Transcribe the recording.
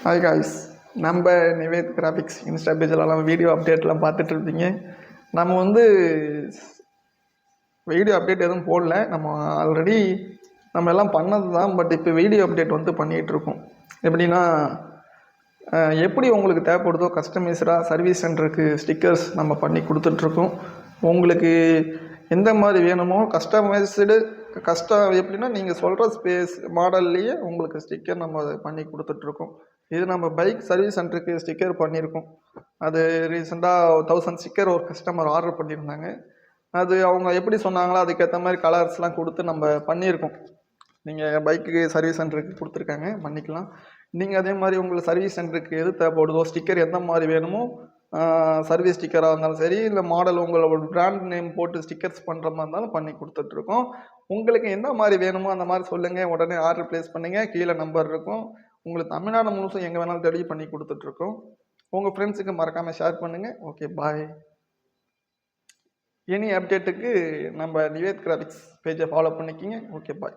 Hi guys, நம்ம Nived graphics Insta பேஜிலலாம் video அப்டேட்லாம் பார்த்துட்டு இருப்பீங்க. நம்ம வீடியோ அப்டேட் எதுவும் போடல. நம்ம ஆல்ரெடி நம்ம எல்லாம் பண்ணது தான். பட் இப்போ வீடியோ அப்டேட் பண்ணிகிட்ருக்கோம். எப்படின்னா, எப்படி உங்களுக்கு தேவைப்படுதோ கஸ்டமைஸ்டாக சர்வீஸ் சென்டருக்கு ஸ்டிக்கர்ஸ் நம்ம பண்ணி கொடுத்துட்ருக்கோம். உங்களுக்கு எந்த மாதிரி வேணுமோ கஸ்டமைஸ்டு எப்படின்னா நீங்கள் சொல்கிற ஸ்பேஸ் மாடல்லையே உங்களுக்கு ஸ்டிக்கர் நம்ம பண்ணி கொடுத்துட்ருக்கோம். இது நம்ம பைக் சர்வீஸ் சென்டருக்கு ஸ்டிக்கர் பண்ணியிருக்கோம். அது ரீசெண்டாக 1000 ஸ்டிக்கர் ஒரு கஸ்டமர் ஆர்டர் பண்ணியிருந்தாங்க. அது அவங்க எப்படி சொன்னாங்களோ அதுக்கேற்ற மாதிரி கலர்ஸ்லாம் கொடுத்து நம்ம பண்ணியிருக்கோம். நீங்கள் பைக்கு சர்வீஸ் சென்டருக்கு கொடுத்துருக்காங்க, பண்ணிக்கலாம். நீங்கள் அதே மாதிரி உங்களுக்கு சர்வீஸ் சென்டருக்கு எது தேவைப்படுதோ ஸ்டிக்கர் எந்த மாதிரி வேணுமோ, சர்வீஸ் ஸ்டிக்கராக இருந்தாலும் சரி, இல்லை மாடல் உங்களோட பிராண்ட் நேம் போட்டு ஸ்டிக்கர்ஸ் பண்ணுற மாதிரி இருந்தாலும் பண்ணி கொடுத்துட்ருக்கோம். உங்களுக்கு எந்த மாதிரி வேணுமோ அந்த மாதிரி சொல்லுங்கள், உடனே ஆர்டர் ப்ளேஸ் பண்ணுங்கள். கீழே நம்பர் இருக்கும். உங்களுக்கு தமிழ்நாடு முழுசும் எங்கே வேணாலும் டெலிவரி பண்ணி கொடுத்துட்ருக்கோம். உங்கள் ஃப்ரெண்ட்ஸுக்கு மறக்காமல் ஷேர் பண்ணுங்கள். ஓகே, பாய். எனி அப்டேட்டுக்கு நம்ம நிவேத் கிராஃபிக்ஸ் பேஜை ஃபாலோ பண்ணிக்கிங்க. ஓகே, பாய்.